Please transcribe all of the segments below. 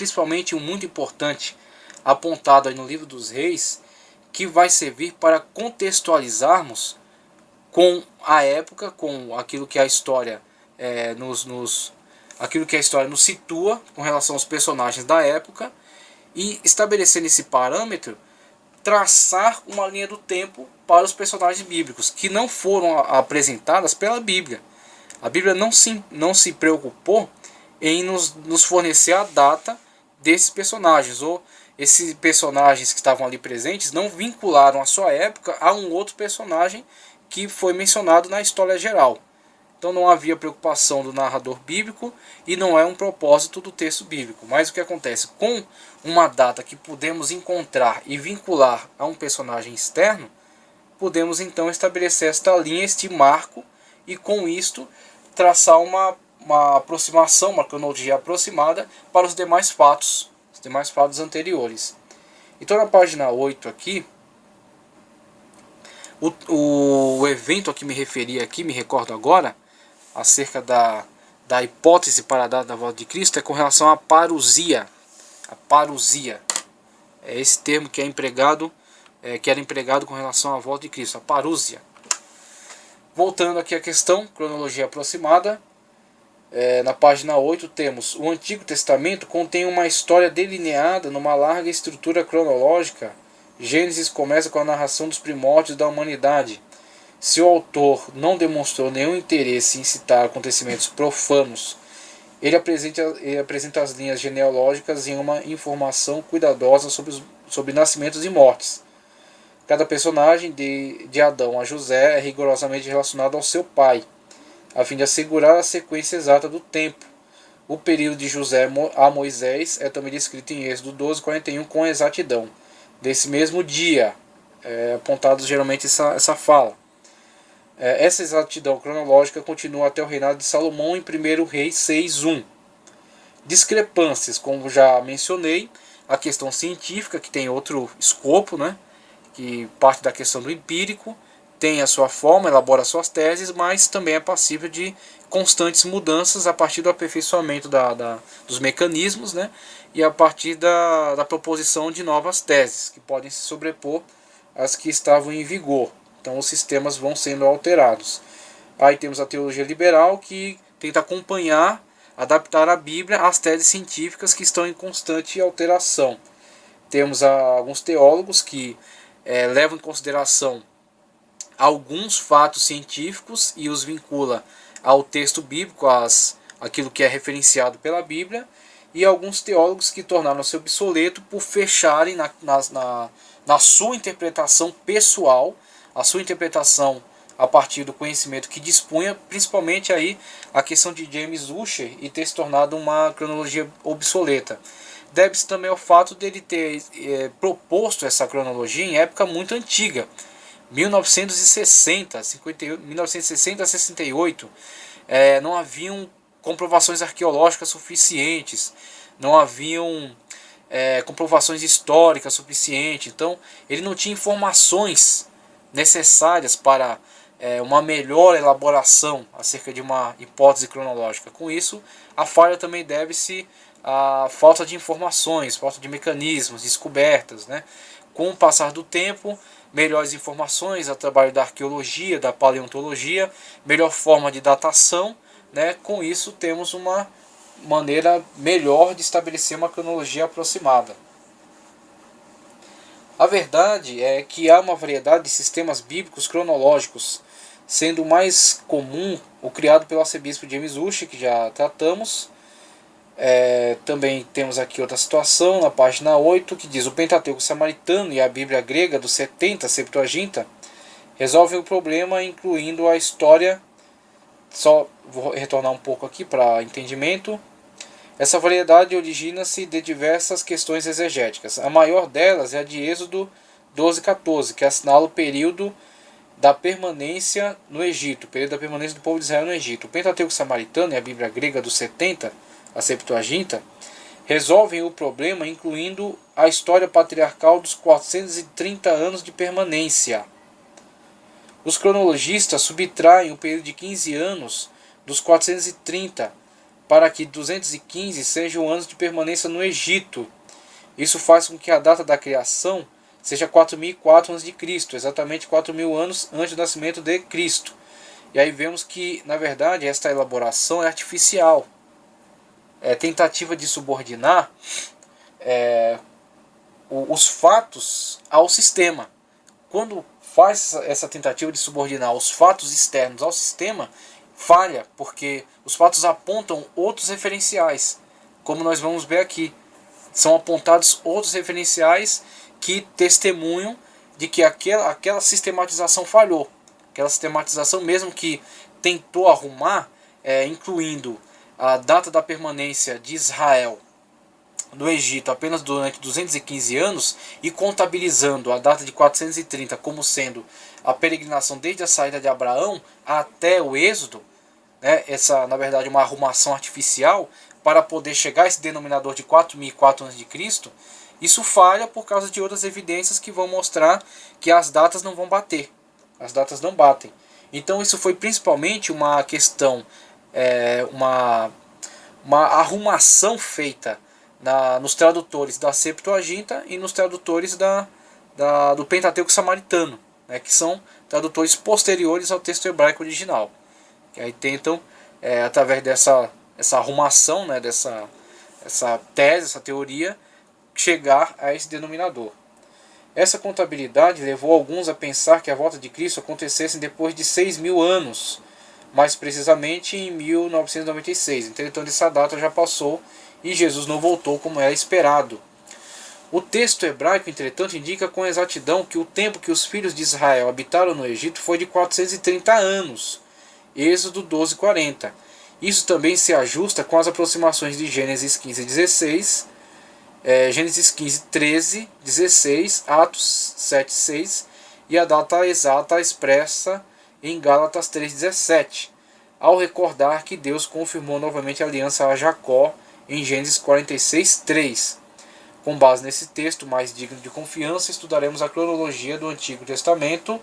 principalmente um muito importante apontado aí no livro dos Reis, que vai servir para contextualizarmos com a época, com aquilo que a história aquilo que a história nos situa com relação aos personagens da época, e estabelecendo esse parâmetro, traçar uma linha do tempo para os personagens bíblicos que não foram apresentadas pela Bíblia. A Bíblia não se preocupou em nos fornecer a data desses personagens, ou esses personagens que estavam ali presentes não vincularam a sua época a um outro personagem que foi mencionado na história geral. Então não havia preocupação do narrador bíblico e não é um propósito do texto bíblico. Mas o que acontece? Com uma data que podemos encontrar e vincular a um personagem externo, podemos então estabelecer esta linha, este marco, e com isto traçar uma aproximação, uma cronologia aproximada para os demais fatos anteriores. Então na página 8 aqui, o evento a que me referi aqui, me recordo agora, acerca da hipótese para a data da volta de Cristo, é com relação à parousia. A parousia é esse termo que que era empregado com relação à volta de Cristo, a parousia. Voltando aqui à questão, cronologia aproximada, na página 8 temos: o Antigo Testamento contém uma história delineada numa larga estrutura cronológica. Gênesis começa com a narração dos primórdios da humanidade. Se o autor não demonstrou nenhum interesse em citar acontecimentos profanos, ele apresenta as linhas genealógicas em uma informação cuidadosa sobre nascimentos e mortes. Cada personagem, de Adão a José, é rigorosamente relacionado ao seu pai, a fim de assegurar a sequência exata do tempo. O período de José a Moisés é também descrito em Êxodo 12:41 com exatidão. Desse mesmo dia, apontado geralmente essa fala. Essa exatidão cronológica continua até o reinado de Salomão em 1 Reis 6:1. Discrepâncias, como já mencionei, a questão científica, que tem outro escopo, né, que parte da questão do empírico, tem a sua forma, elabora suas teses, mas também é passível de constantes mudanças a partir do aperfeiçoamento dos mecanismos, né, e a partir da proposição de novas teses, que podem se sobrepor às que estavam em vigor. Então os sistemas vão sendo alterados. Aí temos a teologia liberal, que tenta acompanhar, adaptar a Bíblia às teses científicas que estão em constante alteração. Temos alguns teólogos que levam em consideração alguns fatos científicos e os vincula ao texto bíblico, aquilo que é referenciado pela Bíblia, e alguns teólogos que tornaram-se obsoleto por fecharem na sua interpretação pessoal, a sua interpretação a partir do conhecimento que dispunha, principalmente aí a questão de James Ussher, e ter se tornado uma cronologia obsoleta. Deve-se também ao fato dele ter proposto essa cronologia em época muito antiga, 1960 a 68. Não haviam comprovações arqueológicas suficientes, não haviam comprovações históricas suficientes, então ele não tinha informações necessárias para uma melhor elaboração acerca de uma hipótese cronológica. Com isso, a falha também deve-se à falta de informações, falta de mecanismos, descobertas, né? Com o passar do tempo, melhores informações, a trabalho da arqueologia, da paleontologia, melhor forma de datação, né? Com isso temos uma maneira melhor de estabelecer uma cronologia aproximada. A verdade é que há uma variedade de sistemas bíblicos cronológicos, sendo o mais comum o criado pelo arcebispo James Ussher, que já tratamos. Também temos aqui outra situação, na página 8, que diz: o Pentateuco samaritano e a Bíblia grega dos 70, Septuaginta, resolvem o problema incluindo a história. Só vou retornar um pouco aqui para entendimento. Essa variedade origina-se de diversas questões exegéticas. A maior delas é a de Êxodo 12:14, que assinala o período da permanência no Egito, o período da permanência do povo de Israel no Egito. O Pentateuco samaritano e a Bíblia grega dos 70, a Septuaginta, resolvem o problema incluindo a história patriarcal dos 430 anos de permanência. Os cronologistas subtraem o período de 15 anos dos 430 para que 215 sejam anos de permanência no Egito. Isso faz com que a data da criação seja 4004 a.C., exatamente 4.000 anos antes do nascimento de Cristo. E aí vemos que, na verdade, esta elaboração é artificial. É tentativa de subordinar os fatos ao sistema. Quando faz essa tentativa de subordinar os fatos externos ao sistema, falha, porque os fatos apontam outros referenciais, como nós vamos ver aqui. São apontados outros referenciais que testemunham de que aquela sistematização falhou. Aquela sistematização, mesmo que tentou arrumar, incluindo a data da permanência de Israel no Egito apenas durante 215 anos e contabilizando a data de 430 como sendo a peregrinação desde a saída de Abraão até o Êxodo, né, essa na verdade uma arrumação artificial para poder chegar a esse denominador de 4.004 a.C., isso falha por causa de outras evidências que vão mostrar que as datas não vão bater. As datas não batem. Então isso foi principalmente uma questão, uma arrumação feita nos tradutores da Septuaginta e nos tradutores do Pentateuco Samaritano, né, que são tradutores posteriores ao texto hebraico original. Que aí tentam, através essa arrumação, né, essa tese, essa teoria, chegar a esse denominador. Essa contabilidade levou alguns a pensar que a volta de Cristo acontecesse depois de 6.000 anos, mais precisamente em 1996. Então essa data já passou e Jesus não voltou como era esperado. O texto hebraico, entretanto, indica com exatidão que o tempo que os filhos de Israel habitaram no Egito foi de 430 anos, Êxodo 12:40. Isso também se ajusta com as aproximações de Gênesis 15:16, Gênesis 15:13, 16, Atos 7:6 e a data exata expressa em Gálatas 3:17, ao recordar que Deus confirmou novamente a aliança a Jacó em Gênesis 46:3. Com base nesse texto mais digno de confiança, estudaremos a cronologia do Antigo Testamento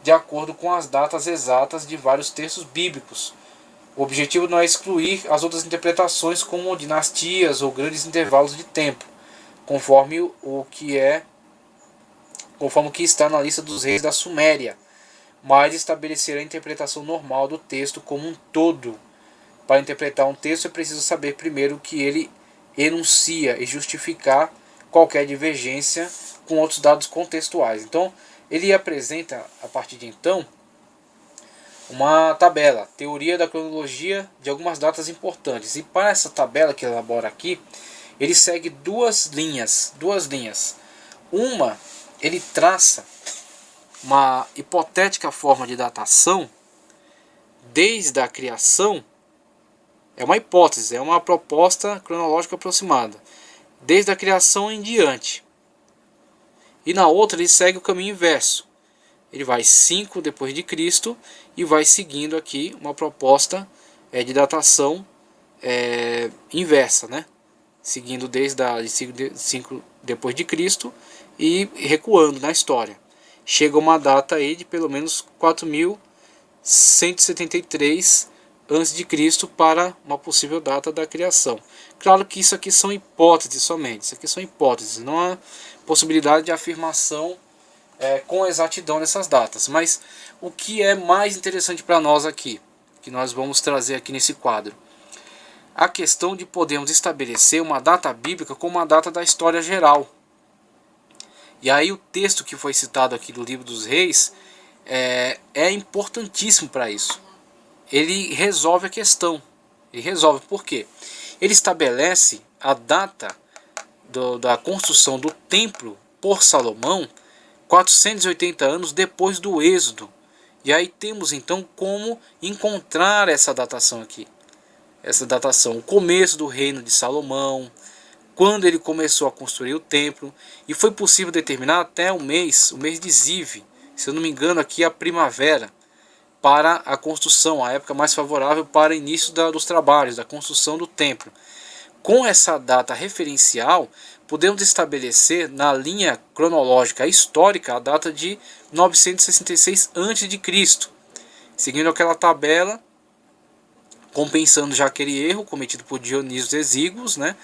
de acordo com as datas exatas de vários textos bíblicos. O objetivo não é excluir as outras interpretações como dinastias ou grandes intervalos de tempo, conforme o que está na lista dos reis da Suméria, mas estabelecer a interpretação normal do texto como um todo. Para interpretar um texto é preciso saber primeiro o que ele enuncia e justificar qualquer divergência com outros dados contextuais. Então, ele apresenta, a partir de então, uma tabela, teoria da cronologia de algumas datas importantes. E para essa tabela que ele elabora aqui, ele segue duas linhas. Uma, ele traça uma hipotética forma de datação desde a criação. É uma hipótese, é uma proposta cronológica aproximada, desde a criação em diante. E na outra ele segue o caminho inverso. Ele vai 5 depois de Cristo e vai seguindo aqui uma proposta de datação inversa, né? Seguindo desde 5 depois de Cristo e recuando na história. Chega uma data aí de pelo menos 4.173 a.C. para uma possível data da criação. Claro que isso aqui são hipóteses somente, isso aqui são hipóteses, não há possibilidade de afirmação com exatidão nessas datas. Mas o que é mais interessante para nós aqui, que nós vamos trazer aqui nesse quadro, a questão de podermos estabelecer uma data bíblica como uma data da história geral. E aí o texto que foi citado aqui do Livro dos Reis é importantíssimo para isso. Ele resolve a questão. Ele resolve por quê? Ele estabelece a data da construção do templo por Salomão 480 anos depois do Êxodo. E aí temos então como encontrar essa datação aqui. Essa datação, o começo do reino de Salomão, quando ele começou a construir o templo, e foi possível determinar até o mês de Ziv, se eu não me engano aqui a primavera, para a construção, a época mais favorável para o início dos trabalhos, da construção do templo. Com essa data referencial, podemos estabelecer na linha cronológica histórica a data de 966 a.C., seguindo aquela tabela compensando já aquele erro cometido por Dionísio Exíguos, né?